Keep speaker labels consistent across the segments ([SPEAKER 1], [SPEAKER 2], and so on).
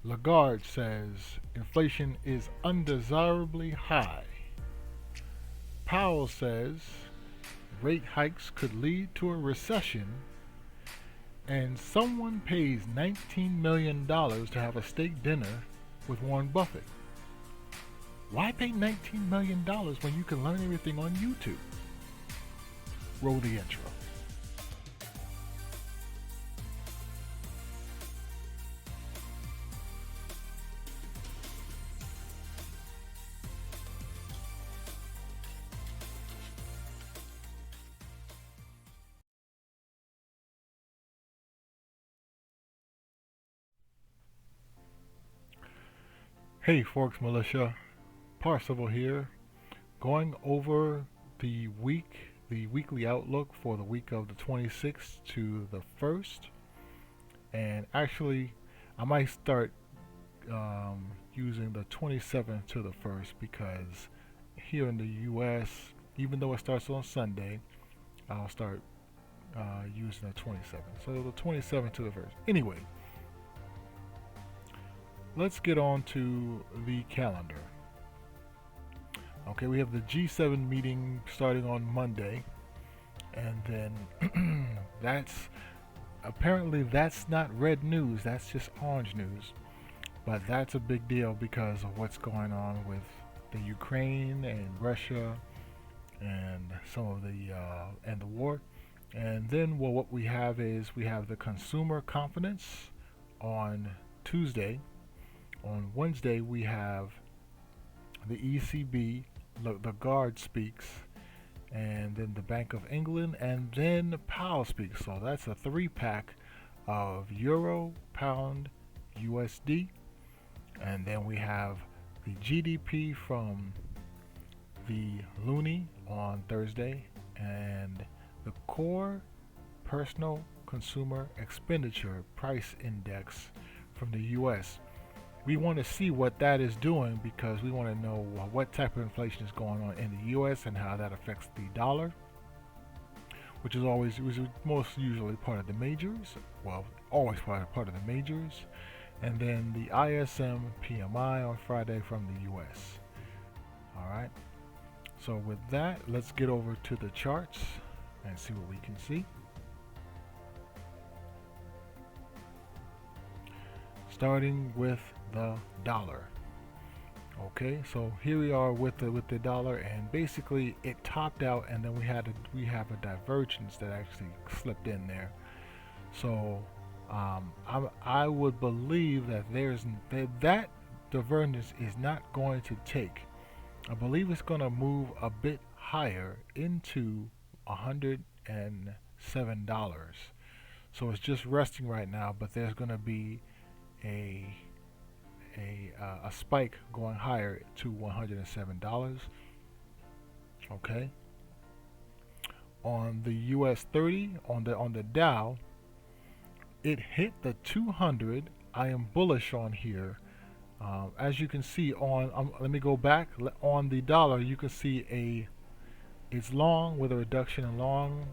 [SPEAKER 1] Lagarde says inflation is undesirably high. Powell says rate hikes could lead to a recession, and someone pays $19 million to have a steak dinner with Warren Buffett. Why pay $19 million when you can learn everything on YouTube? Roll the intro. Hey, ForexMilitia, Parsival here, going over the weekly outlook for the week of the 26th to the 1st. And actually, I might start using the 27th to the 1st because here in the US, even though it starts on Sunday, I'll start using the 27th. So the 27th to the 1st. Anyway, let's get on to the calendar. Okay, we have the G7 meeting starting on Monday, and then that's not red news, that's just orange news. But that's a big deal because of what's going on with the Ukraine and Russia and some of the and the war. And then what we have is we have the consumer confidence on Tuesday. On Wednesday, we have the ECB, the guard speaks, and then the Bank of England, and then Powell speaks. So that's a three-pack of Euro, Pound, USD, and then we have the GDP from the Loonie on Thursday, and the Core Personal Consumer Expenditure Price Index from the US. We want to see what that is doing because we want to know what type of inflation is going on in the US and how that affects the dollar, which is most usually part of the majors. Well, always part of the majors. And then the ISM PMI on Friday from the US. Alright, so with that, let's get over to the charts and see what we can see. Starting with the dollar. Okay, so here we are with the dollar, and basically it topped out, and then we have a divergence that actually slipped in there. So I would believe that that divergence is not going to take. I believe it's going to move a bit higher into $107. So it's just resting right now, but there's going to be a spike going higher to $107. Okay. On the US 30, on the Dow, it hit the 200. I am bullish on here. As you can see on, let me go back on the dollar. You can see it's long with a reduction in long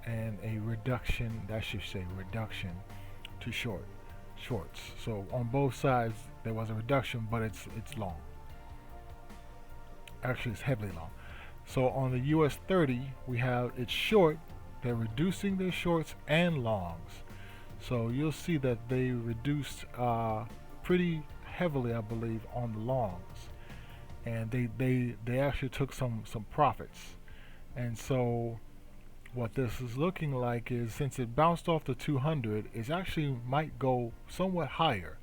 [SPEAKER 1] and a reduction. That should say reduction to shorts. So on both sides there was a reduction, but it's long. Actually, it's heavily long. So on the US 30, we have it's short. They're reducing their shorts and longs. So you'll see that they reduced pretty heavily, I believe, on the longs, and they actually took some profits. And so what this is looking like is, since it bounced off the 200, it actually might go somewhat higher.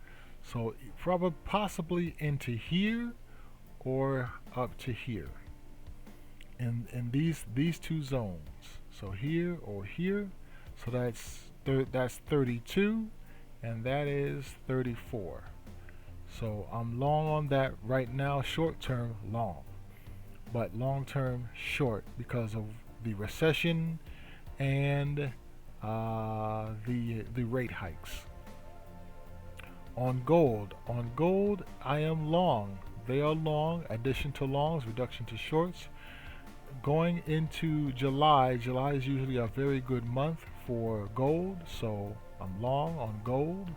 [SPEAKER 1] So probably possibly into here or up to here. In these two zones. So here or here. So that's 32, and that is 34. So I'm long on that right now, short term long, but long term short because of the recession and the rate hikes. On gold, I am long. They are long. Addition to longs, reduction to shorts. Going into July is usually a very good month for gold, so I'm long on gold.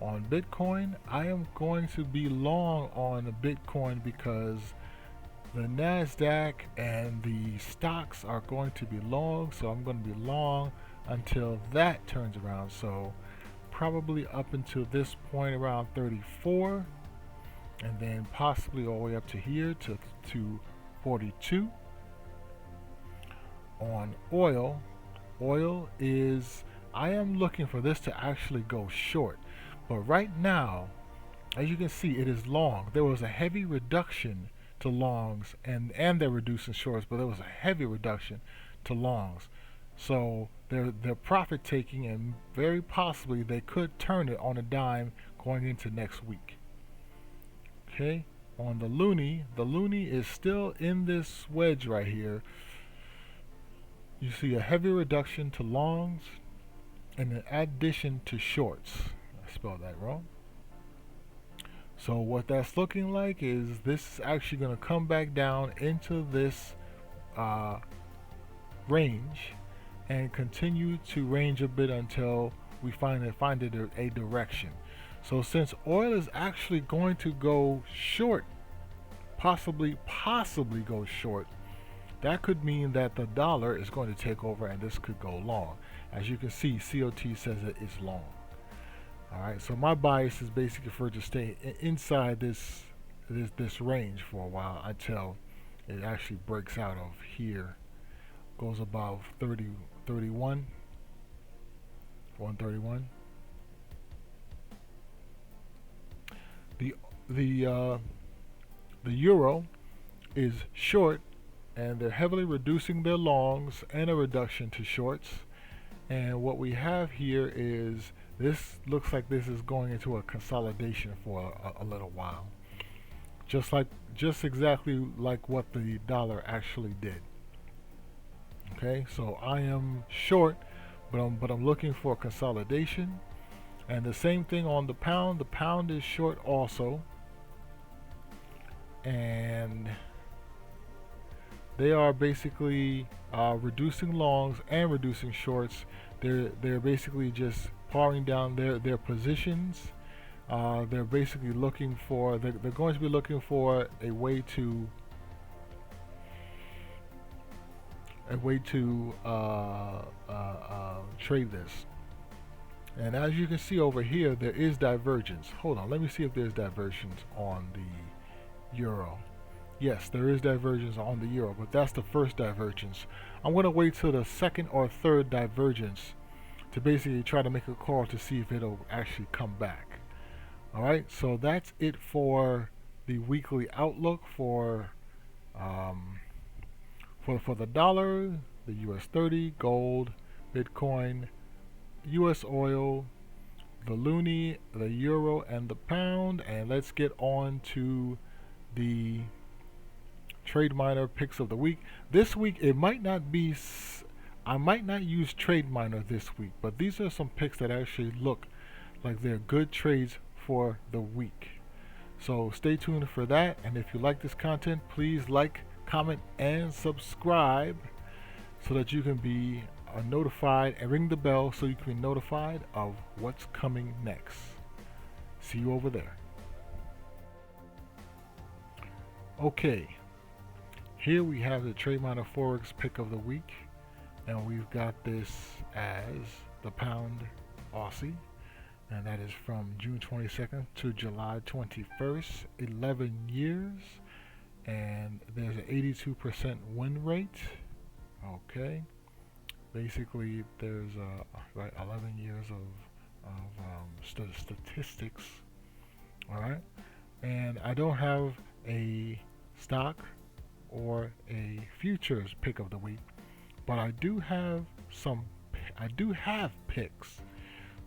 [SPEAKER 1] On Bitcoin, I am going to be long on Bitcoin because the NASDAQ and the stocks are going to be long, so I'm going to be long until that turns around. So probably up until this point around 34, and then possibly all the way up to here to 42. On oil, I am looking for this to actually go short, but right now, as you can see, it is long. There was a heavy reduction to longs, and they're reducing shorts, but there was a heavy reduction to longs. So they're profit taking, and very possibly they could turn it on a dime going into next week. Okay, on the loonie is still in this wedge right here. You see a heavy reduction to longs and an addition to shorts. I spelled that wrong. So what that's looking like is this is actually going to come back down into this range and continue to range a bit until we find it a direction. So since oil is actually going to go short, possibly go short, that could mean that the dollar is going to take over and this could go long. As you can see, COT says it is long. Alright, so my bias is basically for it to stay inside this range for a while until it actually breaks out of here, goes above 131. The euro is short, and they're heavily reducing their longs and a reduction to shorts. And what we have here is this looks like this is going into a consolidation for a little while, just exactly like what the dollar actually did. Okay, so I am short, but I'm looking for consolidation. And the same thing on the pound. The pound is short also, and they are basically reducing longs and reducing shorts. They're basically just paring down their positions. They're basically looking for they're going to be looking for a way to trade this. And as you can see over here, there is divergence. Hold on, let me see if there's divergence on the euro. Yes, there is divergence on the euro, but that's the first divergence. I'm going to wait till the second or third divergence to basically try to make a call to see if it'll actually come back. Alright, so that's it for the weekly outlook for the dollar, the US 30, gold, Bitcoin, US oil, the loonie, the euro, and the pound. And let's get on to the Trademiner picks of the week. This week it might not be I might not use Trademiner this week, but these are some picks that actually look like they're good trades for the week. So stay tuned for that, and if you like this content, please like, comment, and subscribe so that you can be notified, and ring the bell so you can be notified of what's coming next. See you over there. Okay, here we have the Trademiner Forex pick of the week, and we've got this as the pound Aussie, and that is from June 22nd to July 21st, 11 years, and there's an 82% win rate. Okay, basically there's 11 years of statistics. Alright, and I don't have a stock or a futures pick of the week, but I do have picks.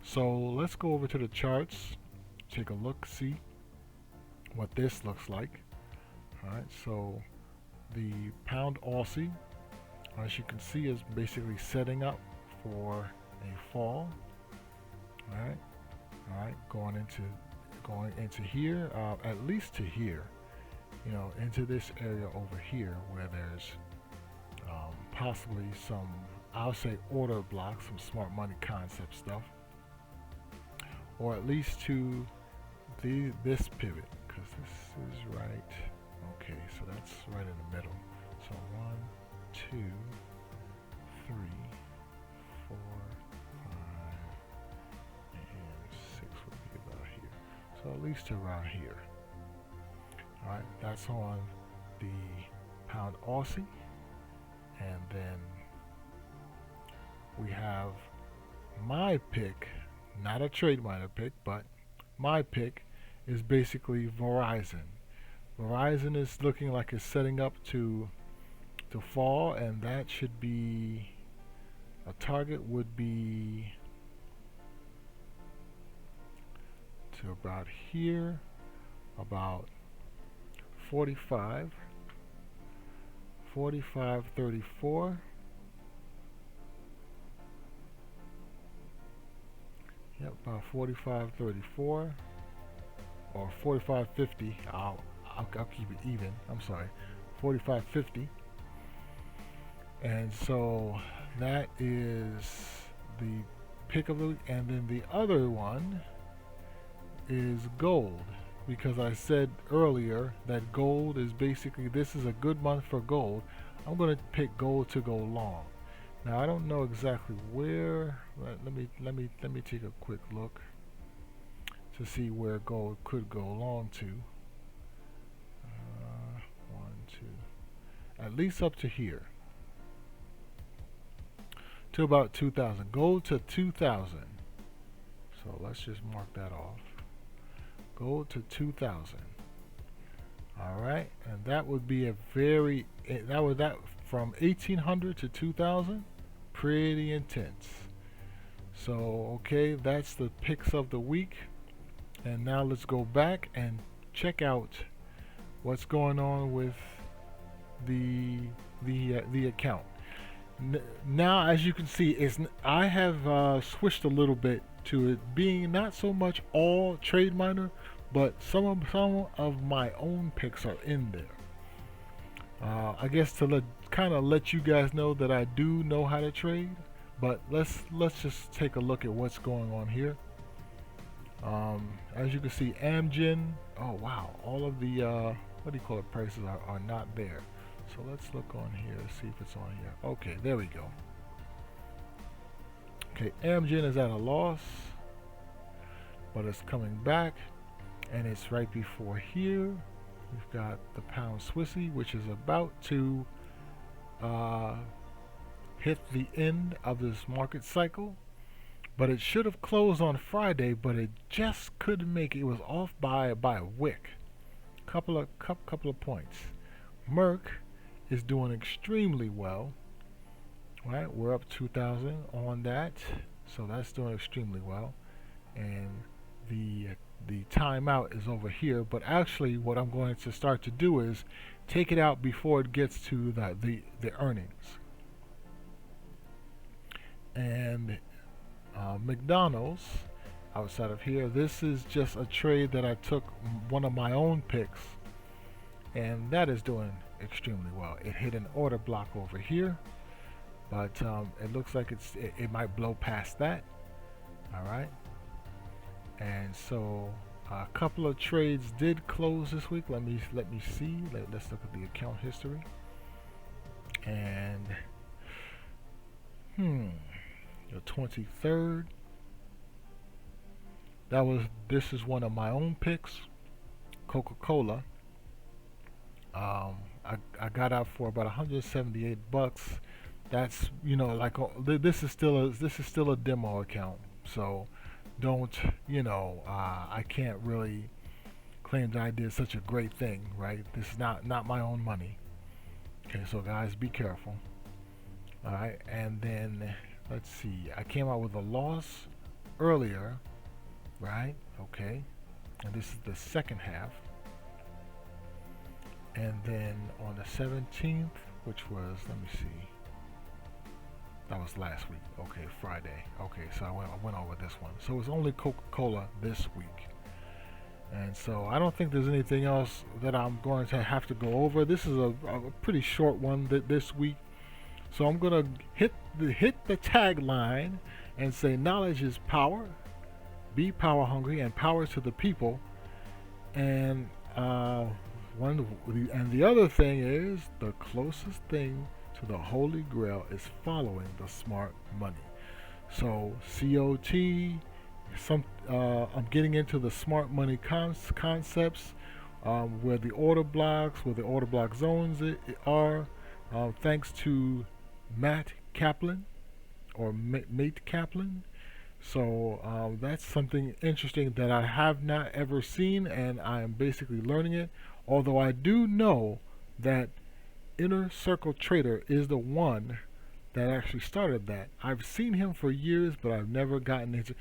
[SPEAKER 1] So let's go over to the charts, take a look, see what this looks like. Alright, so the pound Aussie, as you can see, is basically setting up for a fall. Alright, going into here, at least to here, into this area over here where there's possibly some, I'll say, order blocks, some smart money concept stuff. or at least to this pivot, because this is right. Okay, so that's right in the middle. So 1, 2, 3, 4, 5, and 6 would be about here. So at least around here. Alright, that's on the pound Aussie. And then we have my pick, not a Trademiner pick, but my pick is basically Verizon. Verizon is looking like it's setting up to fall, and that should be a target would be to about here, about 45.34. Yep, about 45.34 or 45.50. I'll keep it even. I'm sorry, 45.50. And so that is the pick of the week. And then the other one is gold, because I said earlier that gold is basically, this is a good month for gold. I'm going to pick gold to go long. Now I don't know exactly where. Let me take a quick look to see where gold could go long to. 1, 2, at least up to here, to about 2,000. Gold to 2,000. So let's just mark that off. Gold to 2,000. All right, and that would be a very that from 1,800 to 2,000. Pretty intense. So okay, that's the picks of the week. And now let's go back and check out what's going on with the account. Now, as you can see, I have switched a little bit to it being not so much all Trademiner, but some of my own picks are in there. I guess to kind of let you guys know that I do know how to trade. But let's just take a look at what's going on here. As you can see, Amgen. Oh wow, all of the what do you call it, prices are not there. So let's look on here, see if it's on here. Okay, there we go. Okay, Amgen is at a loss, but it's coming back, and it's right before here. We've got the pound Swissy, which is about to hit the end of this market cycle, but it should have closed on Friday, but it just couldn't make it. It was off by a wick, couple of points. Merck is doing extremely well. Right, we're up 2,000 on that, so that's doing extremely well. And the timeout is over here, but actually what I'm going to start to do is take it out before it gets to the earnings. And McDonald's, outside of here, this is just a trade that I took, one of my own picks, and that is doing extremely well. It hit an order block over here, but it looks like it might blow past that. All right, and so a couple of trades did close this week. Let me see. Let's look at the account history. And the 23rd. This is one of my own picks, Coca-Cola. I got out for about 178 bucks. That's, you know, like this is still a demo account, so don't, you know, I can't really claim that I did such a great thing, right? This is not my own money. Okay, so guys, be careful. All right, and then let's see. I came out with a loss earlier, right? Okay, and this is the second half. And then on the 17th, which was, let me see, that was last week. Okay, Friday. Okay, so I went over this one. So it's only Coca-Cola this week. And so I don't think there's anything else that I'm going to have to go over. This is a pretty short one this week. So I'm going to hit the tagline and say knowledge is power. be power hungry, and power to the people. And the other thing is, the closest thing to the Holy Grail is following the smart money. So COT, I'm getting into the smart money concepts, where the order block zones are, thanks to Matt Kaplan or Mate Kaplan. So that's something interesting that I have not ever seen, and I am basically learning it. Although I do know that Inner Circle Trader is the one that actually started that. I've seen him for years, but I've never gotten into.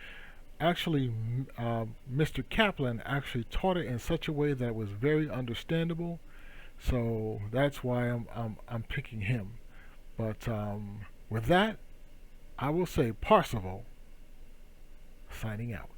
[SPEAKER 1] Actually, Mr. Kaplan actually taught it in such a way that it was very understandable. So that's why I'm picking him. But with that, I will say Parsival signing out.